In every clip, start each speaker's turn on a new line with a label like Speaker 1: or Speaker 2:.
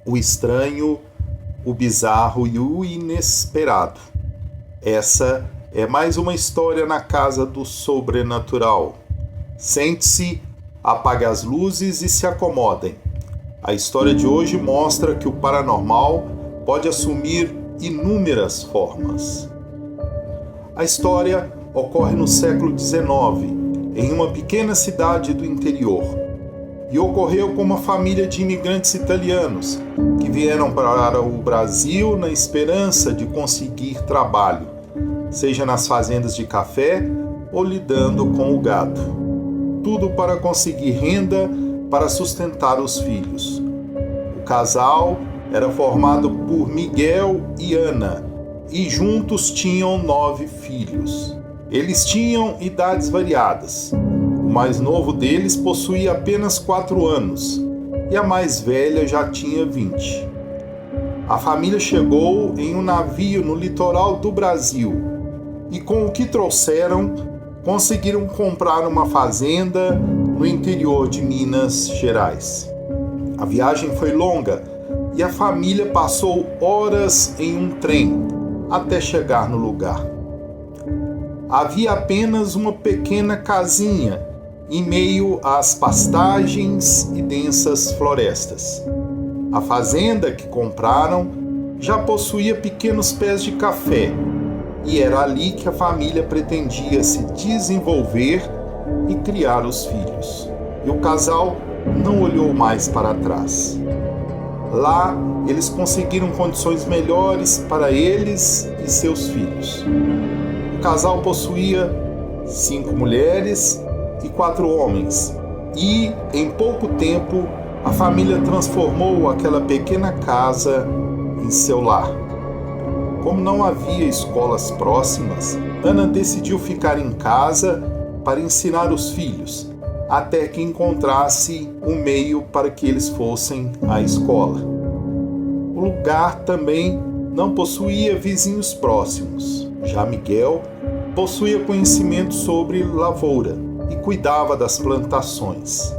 Speaker 1: o estranho, o bizarro e o inesperado. Essa é mais uma história na casa do sobrenatural. Sente-se, apague as luzes e se acomodem. A história de hoje mostra que o paranormal pode assumir inúmeras formas. A história ocorre no século XIX, em uma pequena cidade do interior, e ocorreu com uma família de imigrantes italianos que vieram para o Brasil na esperança de conseguir trabalho, seja nas fazendas de café ou lidando com o gado. Tudo para conseguir renda para sustentar os filhos. O casal era formado por Miguel e Ana, e juntos tinham 9 filhos. Eles tinham idades variadas. O mais novo deles possuía apenas 4 anos e a mais velha já tinha 20. A família chegou em um navio no litoral do Brasil e, com o que trouxeram, conseguiram comprar uma fazenda no interior de Minas Gerais. A viagem foi longa e a família passou horas em um trem até chegar no lugar. Havia apenas uma pequena casinha em meio às pastagens e densas florestas. A fazenda que compraram já possuía pequenos pés de café e era ali que a família pretendia se desenvolver e criar os filhos. E o casal não olhou mais para trás. Lá, eles conseguiram condições melhores para eles e seus filhos. O casal possuía 5 mulheres e 4 homens, e, em pouco tempo, a família transformou aquela pequena casa em seu lar. Como não havia escolas próximas, Ana decidiu ficar em casa para ensinar os filhos, até que encontrasse um meio para que eles fossem à escola. O lugar também não possuía vizinhos próximos. Já Miguel possuía conhecimento sobre lavoura e cuidava das plantações.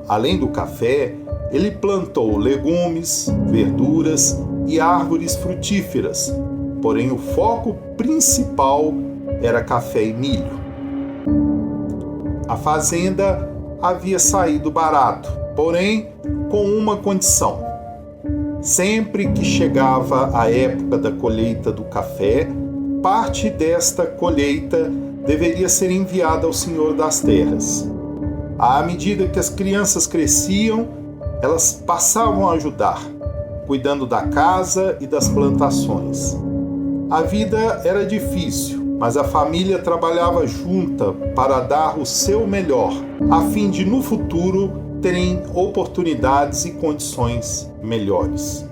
Speaker 1: Além do café, ele plantou legumes, verduras e árvores frutíferas, porém o foco principal era café e milho. A fazenda havia saído barato, porém com uma condição. Sempre que chegava a época da colheita do café, parte desta colheita deveria ser enviada ao Senhor das Terras. À medida que as crianças cresciam, elas passavam a ajudar, cuidando da casa e das plantações. A vida era difícil, mas a família trabalhava junta para dar o seu melhor, a fim de no futuro terem oportunidades e condições melhores.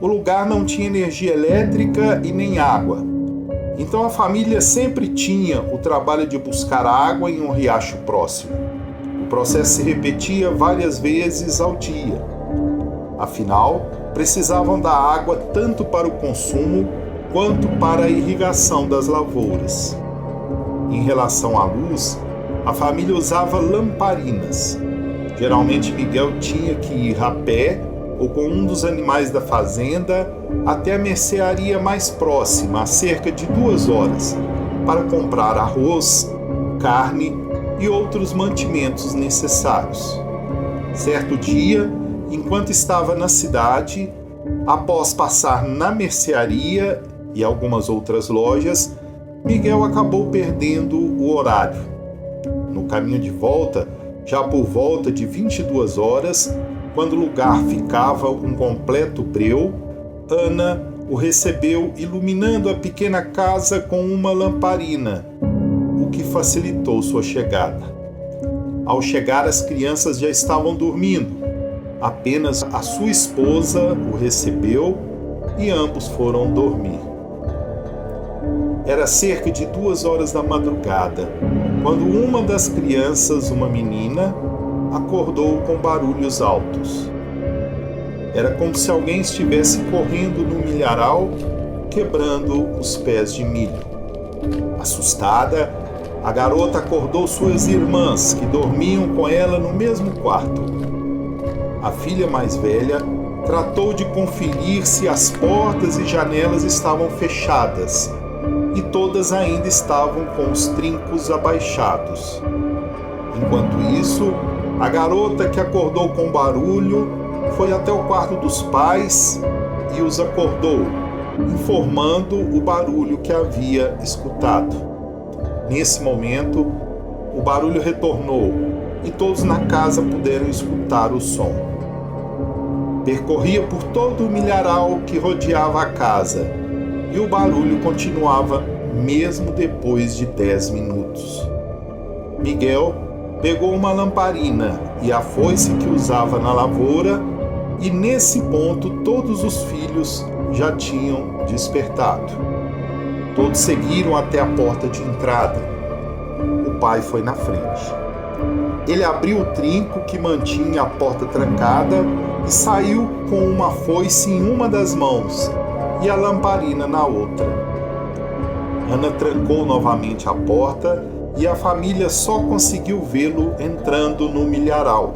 Speaker 1: O lugar não tinha energia elétrica e nem água, então a família sempre tinha o trabalho de buscar água em um riacho próximo. O processo se repetia várias vezes ao dia. Afinal, precisavam da água tanto para o consumo quanto para a irrigação das lavouras. Em relação à luz, a família usava lamparinas. Geralmente Miguel tinha que ir a pé ou com um dos animais da fazenda até a mercearia mais próxima, a cerca de 2 horas, para comprar arroz, carne e outros mantimentos necessários. Certo dia, enquanto estava na cidade, após passar na mercearia e algumas outras lojas, Miguel acabou perdendo o horário. No caminho de volta, já por volta de 22 horas, quando o lugar ficava um completo breu, Ana o recebeu iluminando a pequena casa com uma lamparina, o que facilitou sua chegada. Ao chegar, as crianças já estavam dormindo. Apenas a sua esposa o recebeu e ambos foram dormir. Era cerca de 2 horas da madrugada, quando uma das crianças, uma menina, acordou com barulhos altos. Era como se alguém estivesse correndo no milharal, quebrando os pés de milho. Assustada, a garota acordou suas irmãs, que dormiam com ela no mesmo quarto. A filha mais velha tratou de conferir se as portas e janelas estavam fechadas e todas ainda estavam com os trincos abaixados. Enquanto isso, a garota, que acordou com barulho, foi até o quarto dos pais e os acordou, informando o barulho que havia escutado. Nesse momento, o barulho retornou e todos na casa puderam escutar o som. Percorria por todo o milharal que rodeava a casa e o barulho continuava mesmo depois de 10 minutos. Miguel pegou uma lamparina e a foice que usava na lavoura, e nesse ponto todos os filhos já tinham despertado. Todos seguiram até a porta de entrada. O pai foi na frente. Ele abriu o trinco que mantinha a porta trancada e saiu com uma foice em uma das mãos e a lamparina na outra. Ana trancou novamente a porta e a família só conseguiu vê-lo entrando no milharal.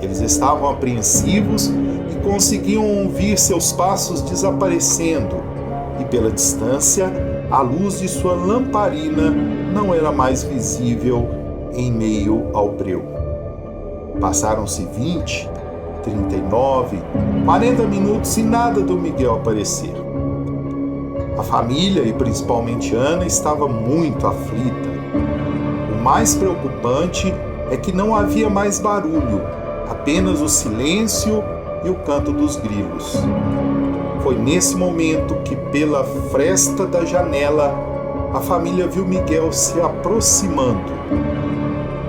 Speaker 1: Eles estavam apreensivos e conseguiam ouvir seus passos desaparecendo, e pela distância, a luz de sua lamparina não era mais visível em meio ao breu. Passaram-se 20, 39, 40 minutos e nada do Miguel aparecer. A família, e principalmente Ana, estava muito aflita. O mais preocupante é que não havia mais barulho, apenas o silêncio e o canto dos grilos. Foi nesse momento que, pela fresta da janela, a família viu Miguel se aproximando.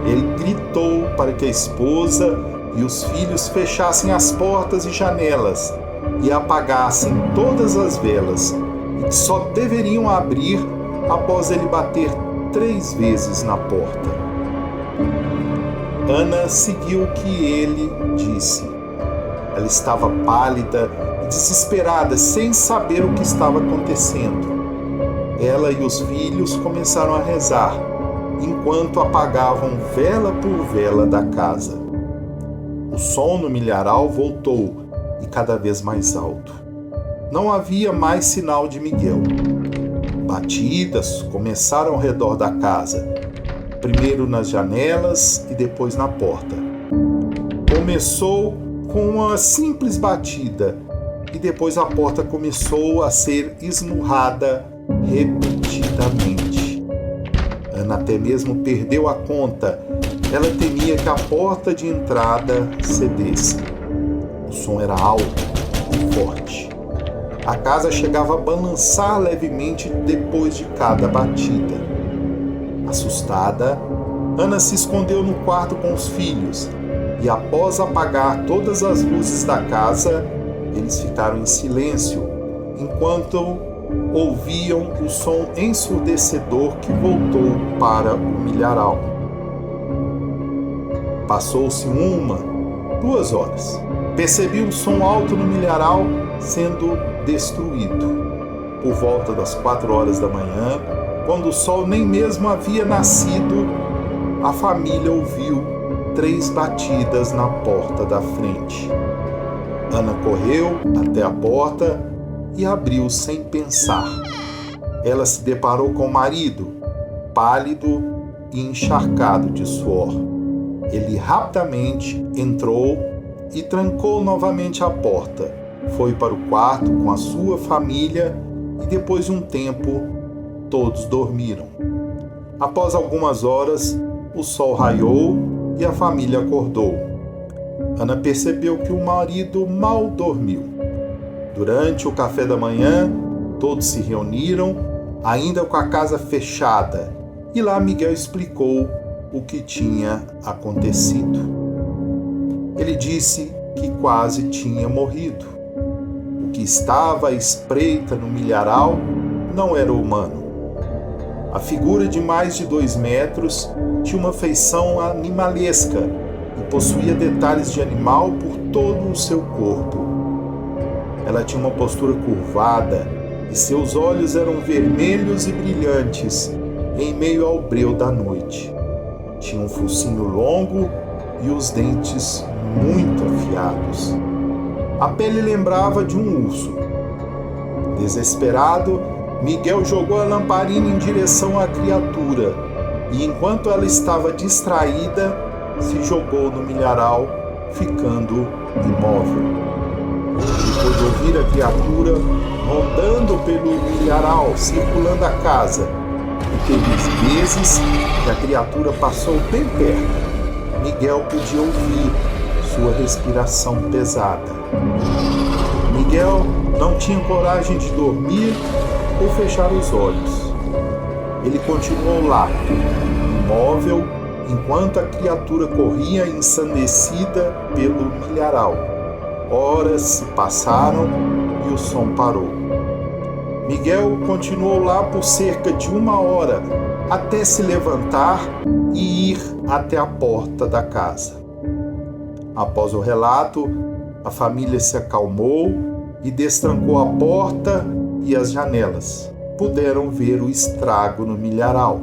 Speaker 1: Ele gritou para que a esposa e os filhos fechassem as portas e janelas e apagassem todas as velas, e que só deveriam abrir após ele bater 3 vezes na porta. Ana seguiu o que ele disse. Ela estava pálida e desesperada, sem saber o que estava acontecendo. Ela e os filhos começaram a rezar, enquanto apagavam vela por vela da casa. O som no milharal voltou, e cada vez mais alto. Não havia mais sinal de Miguel. Batidas começaram ao redor da casa, primeiro nas janelas e depois na porta. Começou com uma simples batida e depois a porta começou a ser esmurrada repetidamente. Ana até mesmo perdeu a conta. Ela temia que a porta de entrada cedesse. O som era alto e forte. A casa chegava a balançar levemente depois de cada batida. Assustada, Ana se escondeu no quarto com os filhos e, após apagar todas as luzes da casa, eles ficaram em silêncio enquanto ouviam o som ensurdecedor que voltou para o milharal. Passou-se 1, 2 horas. Percebi um som alto no milharal sendo destruído. Por volta das 4 horas da manhã, quando o sol nem mesmo havia nascido, a família ouviu 3 batidas na porta da frente. Ana correu até a porta e abriu sem pensar. Ela se deparou com o marido, pálido e encharcado de suor. Ele rapidamente entrou e trancou novamente a porta. Foi para o quarto com a sua família e, depois de um tempo, todos dormiram. Após algumas horas, o sol raiou e a família acordou. Ana percebeu que o marido mal dormiu. Durante o café da manhã, todos se reuniram, ainda com a casa fechada, e lá Miguel explicou o que tinha acontecido. Ele disse que quase tinha morrido. O que estava à espreita no milharal não era humano. A figura de mais de 2 metros tinha uma feição animalesca e possuía detalhes de animal por todo o seu corpo. Ela tinha uma postura curvada e seus olhos eram vermelhos e brilhantes em meio ao breu da noite. Tinha um focinho longo e os dentes muito afiados. A pele lembrava de um urso. Desesperado, Miguel jogou a lamparina em direção à criatura e, enquanto ela estava distraída, se jogou no milharal, ficando imóvel. Ele pôde ouvir a criatura rondando pelo milharal, circulando a casa, e teve vezes que a criatura passou bem perto. Miguel podia ouvir sua respiração pesada. Miguel não tinha coragem de dormir ou fechar os olhos. Ele continuou lá, imóvel, enquanto a criatura corria ensandecida pelo milharal. Horas se passaram e o som parou. Miguel continuou lá por cerca de 1 hora, até se levantar e ir até a porta da casa. Após o relato, a família se acalmou e destrancou a porta e as janelas. Puderam ver o estrago no milharal.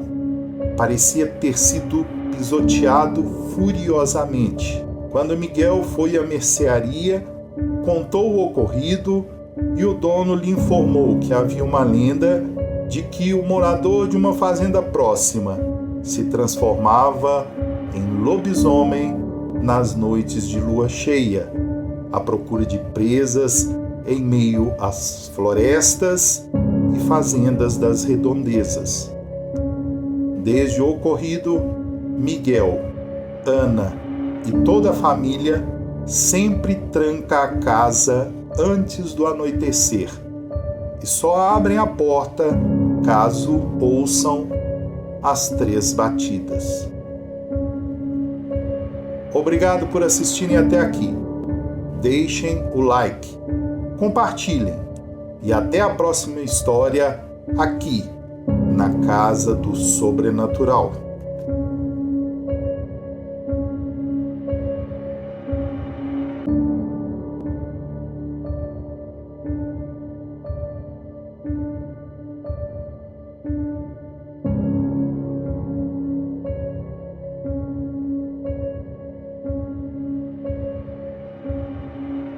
Speaker 1: Parecia ter sido pisoteado furiosamente. Quando Miguel foi à mercearia, contou o ocorrido e o dono lhe informou que havia uma lenda de que o morador de uma fazenda próxima se transformava em lobisomem nas noites de lua cheia, à procura de presas em meio às florestas e fazendas das redondezas. Desde o ocorrido, Miguel, Ana e toda a família sempre tranca a casa antes do anoitecer e só abrem a porta caso ouçam as 3 batidas. Obrigado por assistirem até aqui. Deixem o like, compartilhem e até a próxima história aqui na Casa do Sobrenatural.